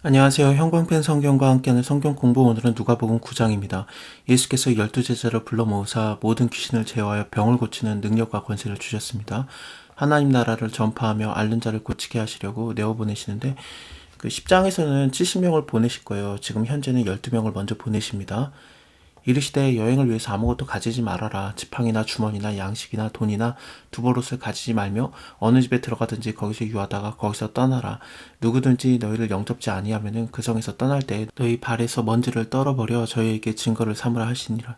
안녕하세요. 형광펜 성경과 함께하는 성경 공부. 오늘은 누가복음 9장입니다. 예수께서 12제자를 불러 모으사 모든 귀신을 제어하여 병을 고치는 능력과 권세를 주셨습니다. 하나님 나라를 전파하며 앓는 자를 고치게 하시려고 내어보내시는데, 그 10장에서는 70명을 보내실 거예요. 지금 현재는 12명을 먼저 보내십니다. 이르시되 여행을 위해서 아무것도 가지지 말아라. 지팡이나 주머니나 양식이나 돈이나 두보롯을 가지지 말며 어느 집에 들어가든지 거기서 유하다가 거기서 떠나라. 누구든지 너희를 영접지 아니하면은 그 성에서 떠날 때 너희 발에서 먼지를 떨어버려 저희에게 증거를 삼으라 하시니라.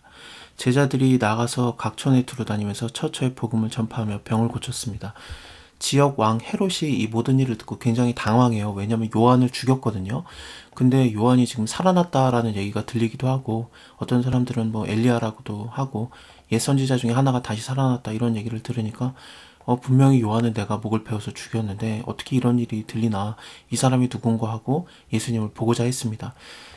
제자들이 나가서 각 촌에 두루다니면서 처처에 복음을 전파하며 병을 고쳤습니다. 지역 왕 헤롯이 이 모든 일을 듣고 굉장히 당황해요. 왜냐하면 요한을 죽였거든요. 근데 요한이 지금 살아났다라는 얘기가 들리기도 하고, 어떤 사람들은 뭐 엘리야라고도 하고, 옛 선지자 중에 하나가 다시 살아났다 이런 얘기를 들으니까 분명히 요한은 내가 목을 베어서 죽였는데 어떻게 이런 일이 들리나, 이 사람이 누군가 하고 예수님을 보고자 했습니다.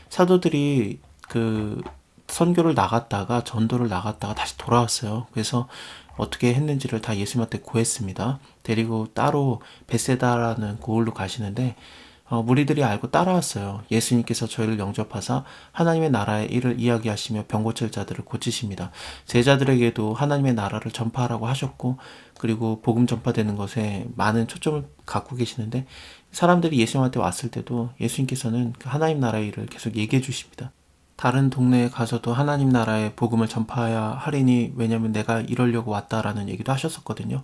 사도들이 그 선교를 나갔다가 전도를 나갔다가 다시 돌아왔어요. 그래서 어떻게 했는지를 다 예수님한테 구했습니다. 데리고 따로 베세다라는 고을로 가시는데 무리들이 알고 따라왔어요. 예수님께서 저희를 영접하사 하나님의 나라의 일을 이야기하시며 병 고칠 자들을 고치십니다. 제자들에게도 하나님의 나라를 전파하라고 하셨고, 그리고 복음 전파되는 것에 많은 초점을 갖고 계시는데, 사람들이 예수님한테 왔을 때도 예수님께서는 그 하나님 나라의 일을 계속 얘기해 주십니다. 다른 동네에 가서도 하나님 나라의 복음을 전파해야 하리니 왜냐면 내가 이러려고 왔다라는 얘기도 하셨었거든요.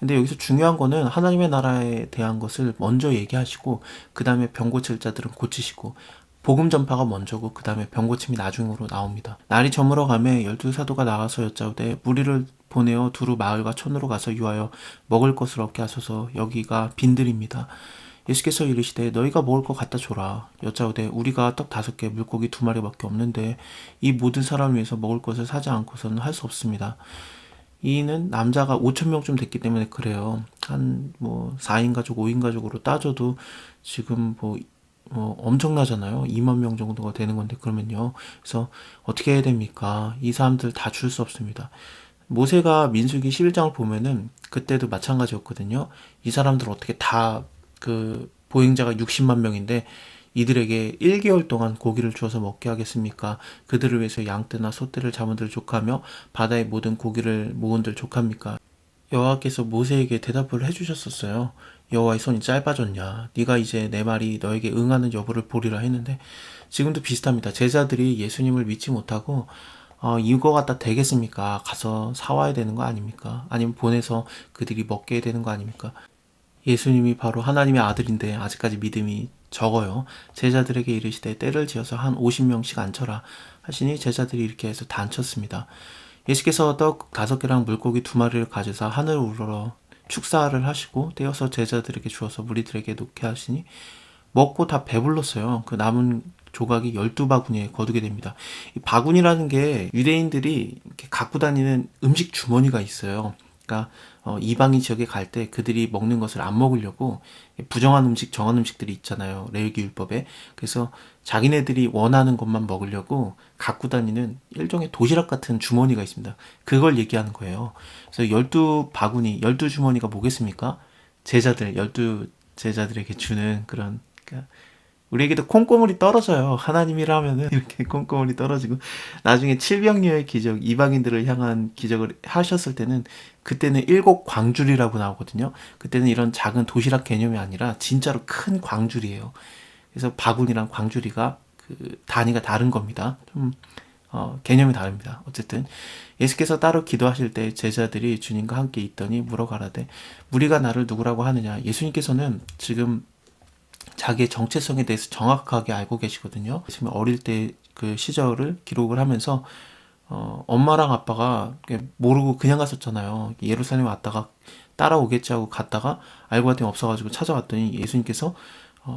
근데 여기서 중요한 거는 하나님의 나라에 대한 것을 먼저 얘기하시고, 그 다음에 병 고칠 자들은 고치시고, 복음 전파가 먼저고 그 다음에 병 고침이 나중으로 나옵니다. 날이 저물어 가매 12사도가 나가서 여짜오되 무리를 보내어 두루 마을과 촌으로 가서 유하여 먹을 것을 얻게 하소서. 여기가 빈들입니다. 예수께서 이르시되 너희가 먹을 것 갖다 줘라. 여짜오되 우리가 떡 5개 물고기 2마리밖에 없는데 이 모든 사람을 위해서 먹을 것을 사지 않고서는 할 수 없습니다. 이는 남자가 5,000명쯤 됐기 때문에 그래요. 한 뭐 4인 가족, 5인 가족으로 따져도 지금 엄청나잖아요. 2만 명 정도가 되는 건데, 그러면요. 그래서 어떻게 해야 됩니까? 이 사람들 다 줄 수 없습니다. 모세가 민수기 11장을 보면은 그때도 마찬가지였거든요. 이 사람들 어떻게 다 보행자가 60만 명인데 이들에게 1개월 동안 고기를 주어서 먹게 하겠습니까? 그들을 위해서 양떼나 소떼를 잡은들 족하며 바다의 모든 고기를 모은들 족합니까? 여호와께서 모세에게 대답을 해주셨었어요. 여호와의 손이 짧아졌냐? 네가 이제 내 말이 너에게 응하는 여부를 보리라 했는데, 지금도 비슷합니다. 제자들이 예수님을 믿지 못하고 이거 갖다 되겠습니까? 가서 사와야 되는 거 아닙니까? 아니면 보내서 그들이 먹게 해야 되는 거 아닙니까? 예수님이 바로 하나님의 아들인데 아직까지 믿음이 적어요. 제자들에게 이르시되 때를 지어서 한 50명씩 앉혀라 하시니 제자들이 이렇게 해서 다 앉혔습니다. 예수께서 떡 5개랑 물고기 2마리를 가져서 하늘 우러러 축사를 하시고 떼어서 제자들에게 주어서 무리들에게 놓게 하시니 먹고 다 배불렀어요. 그 남은 조각이 12바구니에 거두게 됩니다. 이 바구니라는 게 유대인들이 이렇게 갖고 다니는 음식 주머니가 있어요. 그러니까 이방인 지역에 갈 때 그들이 먹는 것을 안 먹으려고 부정한 음식, 정한 음식들이 있잖아요. 레위기 율법에. 그래서 자기네들이 원하는 것만 먹으려고 갖고 다니는 일종의 도시락 같은 주머니가 있습니다. 그걸 얘기하는 거예요. 그래서 12바구니, 12주머니가 뭐겠습니까? 제자들, 12제자들에게 주는 그런, 그러니까 우리에게도 콩고물이 떨어져요. 하나님이라 하면은 이렇게 콩고물이 떨어지고, 나중에 칠병녀의 기적, 이방인들을 향한 기적을 하셨을 때는, 그때는 7광줄이라고 나오거든요. 그때는 이런 작은 도시락 개념이 아니라 진짜로 큰 광줄이에요. 그래서 바구니랑 광줄이가 그 단위가 다른 겁니다. 좀 개념이 다릅니다. 어쨌든 예수께서 따로 기도하실 때 제자들이 주님과 함께 있더니 물어가라되 무리가 나를 누구라고 하느냐. 예수님께서는 지금 자기의 정체성에 대해서 정확하게 알고 계시거든요. 지금 어릴 때 그 시절을 기록을 하면서 엄마랑 아빠가 모르고 그냥 갔었잖아요. 예루살렘에 왔다가 따라오겠지 하고 갔다가 알고 봤더니 없어가지고 찾아왔더니 예수님께서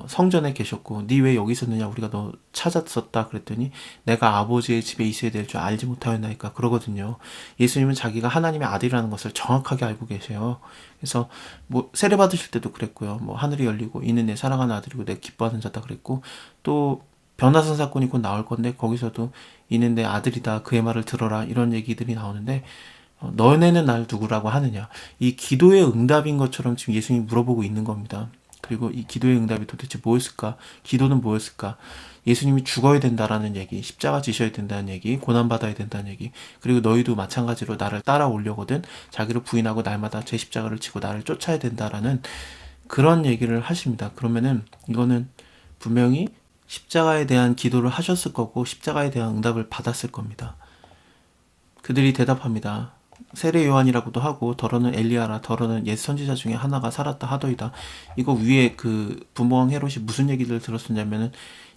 성전에 계셨고 네 왜 여기 있었느냐, 우리가 너 찾았었다 그랬더니 내가 아버지의 집에 있어야 될 줄 알지 못하였나이까 그러거든요. 예수님은 자기가 하나님의 아들이라는 것을 정확하게 알고 계세요. 그래서 뭐 세례 받으실 때도 그랬고요. 뭐 하늘이 열리고 이는 내 사랑하는 아들이고 내 기뻐하는 자다 그랬고, 또 변화산 사건이 곧 나올 건데 거기서도 이는 내 아들이다 그의 말을 들어라 이런 얘기들이 나오는데, 너네는 날 누구라고 하느냐, 이 기도의 응답인 것처럼 지금 예수님이 물어보고 있는 겁니다. 그리고 이 기도의 응답이 도대체 뭐였을까? 기도는 뭐였을까? 예수님이 죽어야 된다라는 얘기, 십자가 지셔야 된다는 얘기, 고난받아야 된다는 얘기, 그리고 너희도 마찬가지로 나를 따라오려거든 자기를 부인하고 날마다 제 십자가를 지고 나를 쫓아야 된다라는 그런 얘기를 하십니다. 그러면은 이거는 분명히 십자가에 대한 기도를 하셨을 거고 십자가에 대한 응답을 받았을 겁니다. 그들이 대답합니다. 세례 요한이라고도 하고 더러는 엘리야라, 더러는 옛 선지자 중에 하나가 살았다 하더이다. 이거 위에 그 분봉왕 헤롯이 무슨 얘기를 들었었냐면은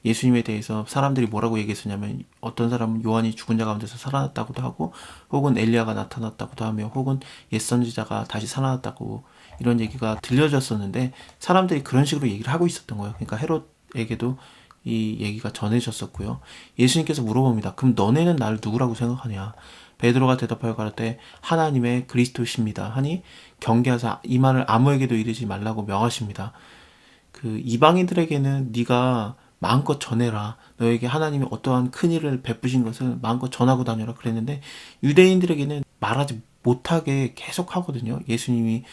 예수님에 대해서 사람들이 뭐라고 얘기했었냐면 어떤 사람은 요한이 죽은 자 가운데서 살아났다고도 하고 혹은 엘리야가 나타났다고도 하며 혹은 옛 선지자가 다시 살아났다고 이런 얘기가 들려졌었는데 사람들이 그런 식으로 얘기를 하고 있었던 거예요. 그러니까 헤롯에게도 이 얘기가 전해졌었고요. 예수님께서 물어봅니다. 그럼 너네는 나를 누구라고 생각하냐? 베드로가 대답하여 가로되 하나님의 그리스도십니다 하니 경계하사 이 말을 아무에게도 이르지 말라고 명하십니다. 그 이방인들에게는 네가 마음껏 전해라. 너에게 하나님이 어떠한 큰 일을 베푸신 것을 마음껏 전하고 다녀라 그랬는데 유대인들에게는 말하지 못하게 계속 하거든요. 예수님이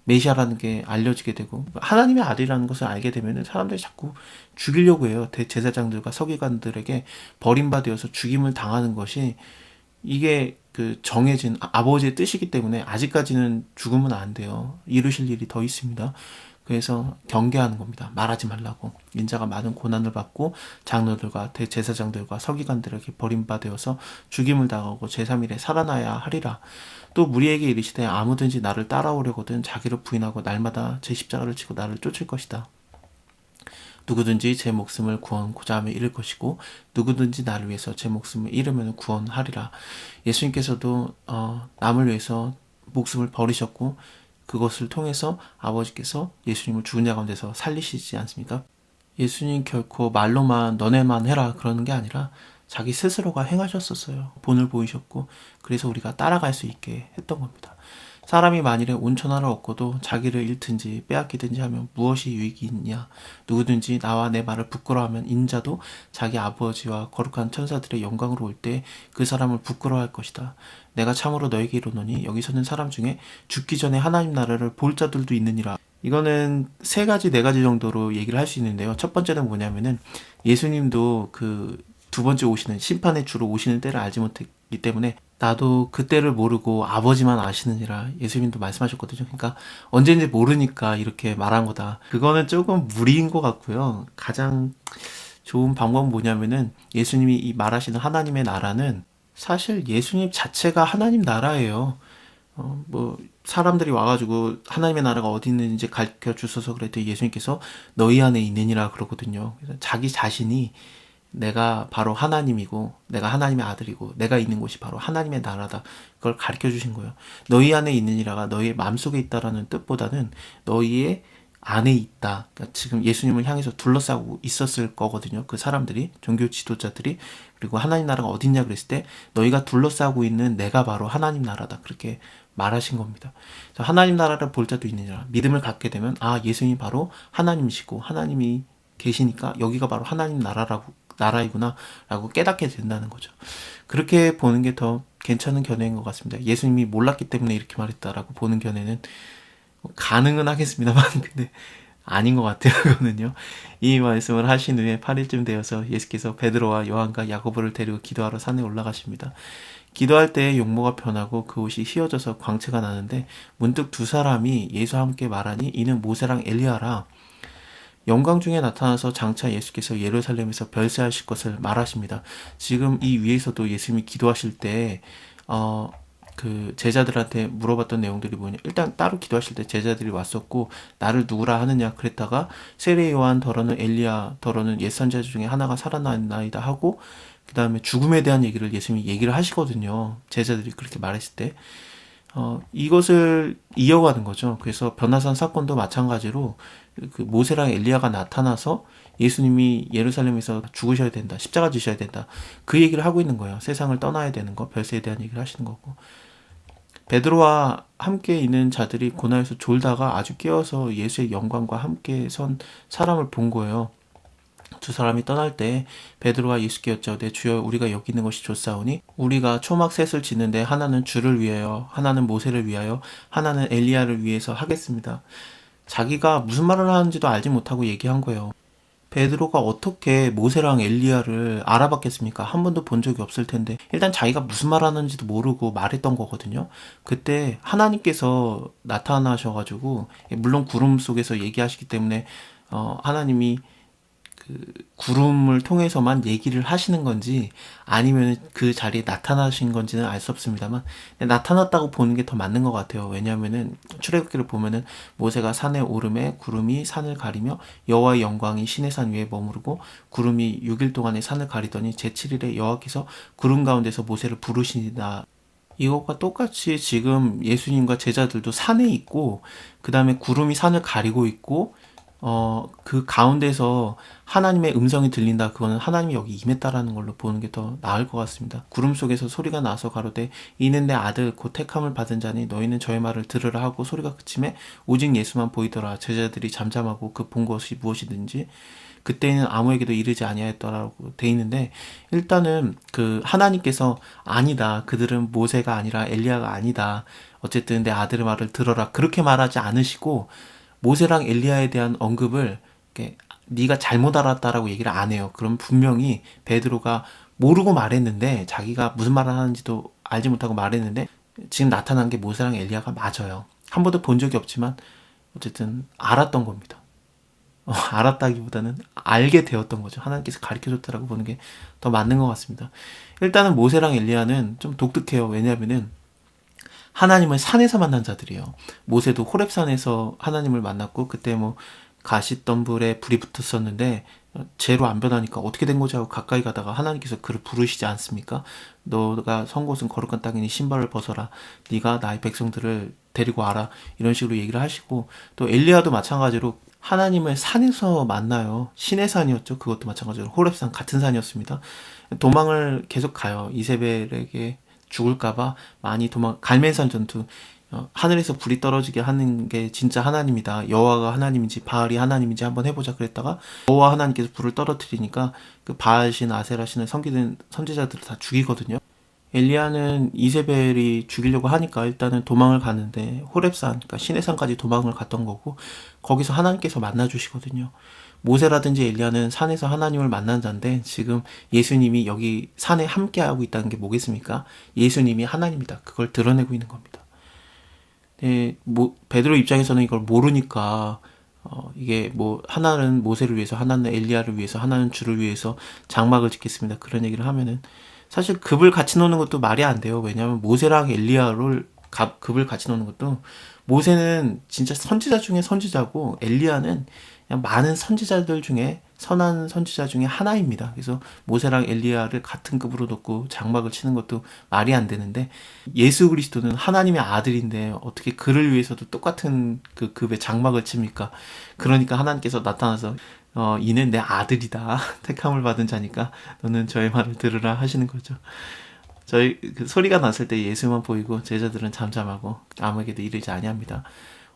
메시아라는 게 알려지게 되고 하나님의 아들이라는 것을 알게 되면 사람들이 자꾸 죽이려고 해요. 대제사장들과 서기관들에게 버림받아서 죽임을 당하는 것이 이게 그 정해진 아버지의 뜻이기 때문에 아직까지는 죽으면 안 돼요. 이루실 일이 더 있습니다. 그래서 경계하는 겁니다. 말하지 말라고. 인자가 많은 고난을 받고 장로들과 대제사장들과 서기관들에게 버림받아서 죽임을 당하고 제3일에 살아나야 하리라. 또 무리에게 이르시되 아무든지 나를 따라오려거든 자기를 부인하고 날마다 제 십자가를 지고 나를 쫓을 것이다. 누구든지 제 목숨을 구원고자 하면 잃을 것이고 누구든지 나를 위해서 제 목숨을 잃으면 구원하리라. 예수님께서도 남을 위해서 목숨을 버리셨고 그것을 통해서 아버지께서 예수님을 죽은 자 가운데서 살리시지 않습니까? 예수님 결코 말로만 너네만 해라 그러는 게 아니라 자기 스스로가 행하셨었어요. 본을 보이셨고 그래서 우리가 따라갈 수 있게 했던 겁니다. 사람이 만일에 온천하를 얻고도 자기를 잃든지 빼앗기든지 하면 무엇이 유익이 있냐? 누구든지 나와 내 말을 부끄러워하면 인자도 자기 아버지와 거룩한 천사들의 영광으로 올 때 그 사람을 부끄러워할 것이다. 내가 참으로 너에게 이르노니 여기서는 사람 중에 죽기 전에 하나님 나라를 볼 자들도 있느니라. 이거는 세 가지, 네 가지 정도로 얘기를 할 수 있는데요. 첫 번째는 뭐냐면은 예수님도 그 두 번째 오시는 심판의 주로 오시는 때를 알지 못했기 때문에 나도 그때를 모르고 아버지만 아시느니라 예수님도 말씀하셨거든요. 그러니까 언제인지 모르니까 이렇게 말한 거다. 그거는 조금 무리인 것 같고요. 가장 좋은 방법은 뭐냐면은 예수님이 이 말하시는 하나님의 나라는 사실 예수님 자체가 하나님 나라예요. 뭐 사람들이 와가지고 하나님의 나라가 어디 있는지 가르쳐 주셔서 그랬더니 예수님께서 너희 안에 있느니라 그러거든요. 그래서 자기 자신이 내가 바로 하나님이고 내가 하나님의 아들이고 내가 있는 곳이 바로 하나님의 나라다. 그걸 가르쳐 주신 거예요. 너희 안에 있느니라가 너희의 마음속에 있다라는 뜻보다는 너희의 안에 있다. 그러니까 지금 예수님을 향해서 둘러싸고 있었을 거거든요. 그 사람들이 종교 지도자들이 그리고 하나님 나라가 어딨냐 그랬을 때 너희가 둘러싸고 있는 내가 바로 하나님 나라다. 그렇게 말하신 겁니다. 하나님 나라를 볼 자도 있느니라. 믿음을 갖게 되면 아 예수님이 바로 하나님이시고 하나님이 계시니까 여기가 바로 하나님 나라이구나 라고 깨닫게 된다는 거죠. 그렇게 보는 게 더 괜찮은 견해인 것 같습니다. 예수님이 몰랐기 때문에 이렇게 말했다라고 보는 견해는 가능은 하겠습니다만 근데 아닌 것 같아요. 그거는요. 이 말씀을 하신 후에 8일쯤 되어서 예수께서 베드로와 요한과 야고보를 데리고 기도하러 산에 올라가십니다. 기도할 때 용모가 변하고 그 옷이 휘어져서 광채가 나는데 문득 두 사람이 예수와 함께 말하니 이는 모세랑 엘리야라. 영광 중에 나타나서 장차 예수께서 예루살렘에서 별세하실 것을 말하십니다. 지금 이 위에서도 예수님이 기도하실 때 그 제자들한테 물어봤던 내용들이 뭐냐. 일단 따로 기도하실 때 제자들이 왔었고 나를 누구라 하느냐 그랬다가 세례 요한 더러는 엘리야 더러는 옛 선지자 중에 하나가 살아나나이다 하고 그 다음에 죽음에 대한 얘기를 예수님이 얘기를 하시거든요. 제자들이 그렇게 말했을 때 이것을 이어가는 거죠. 그래서 변화산 사건도 마찬가지로 그 모세랑 엘리야가 나타나서 예수님이 예루살렘에서 죽으셔야 된다. 십자가 지셔야 된다. 그 얘기를 하고 있는 거예요. 세상을 떠나야 되는 거. 별세에 대한 얘기를 하시는 거고. 베드로와 함께 있는 자들이 고난에서 졸다가 아주 깨어서 예수의 영광과 함께 선 사람을 본 거예요. 두 사람이 떠날 때 베드로와 예수께 여짜오되 주여 우리가 여기 있는 것이 좋사오니 우리가 초막 셋을 짓는데 하나는 주를 위하여 하나는 모세를 위하여 하나는 엘리야를 위해서 하겠습니다. 자기가 무슨 말을 하는지도 알지 못하고 얘기한 거예요. 베드로가 어떻게 모세랑 엘리야를 알아봤겠습니까? 한 번도 본 적이 없을 텐데 일단 자기가 무슨 말 하는지도 모르고 말했던 거거든요. 그때 하나님께서 나타나셔가지고, 물론 구름 속에서 얘기하시기 때문에 하나님이 그 구름을 통해서만 얘기를 하시는 건지 아니면 그 자리에 나타나신 건지는 알 수 없습니다만, 나타났다고 보는 게 더 맞는 것 같아요. 왜냐하면은 출애굽기를 보면은 모세가 산에 오르매 구름이 산을 가리며 여호와의 영광이 시내 산 위에 머무르고 구름이 6일 동안에 산을 가리더니 제7일에 여호와께서 구름 가운데서 모세를 부르시니라. 이것과 똑같이 지금 예수님과 제자들도 산에 있고, 그 다음에 구름이 산을 가리고 있고, 그 가운데서 하나님의 음성이 들린다. 그거는 하나님이 여기 임했다라는 걸로 보는 게 더 나을 것 같습니다. 구름 속에서 소리가 나서 가로되 이는 내 아들 곧 택함을 받은 자니 너희는 저의 말을 들으라 하고 소리가 그침에 오직 예수만 보이더라. 제자들이 잠잠하고 그 본 것이 무엇이든지 그때는 아무에게도 이르지 아니하였더라고 돼 있는데, 일단은 그 하나님께서 아니다, 그들은 모세가 아니라 엘리야가 아니다, 어쨌든 내 아들의 말을 들어라, 그렇게 말하지 않으시고 모세랑 엘리야에 대한 언급을 이렇게 네가 잘못 알았다라고 얘기를 안 해요. 그럼 분명히 베드로가 모르고 말했는데, 자기가 무슨 말을 하는지도 알지 못하고 말했는데 지금 나타난 게 모세랑 엘리야가 맞아요. 한 번도 본 적이 없지만 어쨌든 알았던 겁니다. 알았다기보다는 알게 되었던 거죠. 하나님께서 가르쳐줬다라고 보는 게 더 맞는 것 같습니다. 일단은 모세랑 엘리야는 좀 독특해요. 왜냐하면은 하나님을 산에서 만난 자들이에요. 모세도 호렙산에서 하나님을 만났고, 그때 뭐 가시덤불에 불이 붙었었는데 재로 안 변하니까 어떻게 된 거지 하고 가까이 가다가 하나님께서 그를 부르시지 않습니까? 너가 선 곳은 거룩한 땅이니 신발을 벗어라, 네가 나의 백성들을 데리고 와라, 이런 식으로 얘기를 하시고, 또 엘리야도 마찬가지로 하나님을 산에서 만나요. 신의 산이었죠. 그것도 마찬가지로 호렙산 같은 산이었습니다. 도망을 계속 가요. 이세벨에게 죽을까봐 많이 갈멜산 전투, 하늘에서 불이 떨어지게 하는 게 진짜 하나님이다, 여호와가 하나님인지 바알이 하나님인지 한번 해보자 그랬다가 여호와 하나님께서 불을 떨어뜨리니까 그 바알신 아세라신을 섬기는 선지자들을 다 죽이거든요. 엘리야는 이세벨이 죽이려고 하니까 일단은 도망을 가는데 호렙산, 그러니까 시내산까지 도망을 갔던 거고, 거기서 하나님께서 만나주시거든요. 모세라든지 엘리야는 산에서 하나님을 만난 자인데, 지금 예수님이 여기 산에 함께하고 있다는 게 뭐겠습니까? 예수님이 하나님이다, 그걸 드러내고 있는 겁니다. 네, 베드로 입장에서는 이걸 모르니까 이게 뭐 하나는 모세를 위해서, 하나는 엘리야를 위해서, 하나는 주를 위해서 장막을 짓겠습니다, 그런 얘기를 하면은 사실 급을 같이 놓는 것도 말이 안 돼요. 왜냐하면 모세랑 엘리야를 급을 같이 놓는 것도, 모세는 진짜 선지자 중에 선지자고 엘리야는 그냥 많은 선지자들 중에 선한 선지자 중에 하나입니다. 그래서 모세랑 엘리야를 같은 급으로 놓고 장막을 치는 것도 말이 안 되는데, 예수 그리스도는 하나님의 아들인데 어떻게 그를 위해서도 똑같은 그 급의 장막을 칩니까? 그러니까 하나님께서 나타나서 이는 내 아들이다, 택함을 받은 자니까 너는 저의 말을 들으라 하시는 거죠. 저희 그 소리가 났을 때 예수만 보이고 제자들은 잠잠하고 아무에게도 이르지 아니합니다.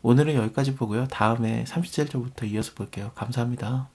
오늘은 여기까지 보고요. 다음에 37절부터 이어서 볼게요. 감사합니다.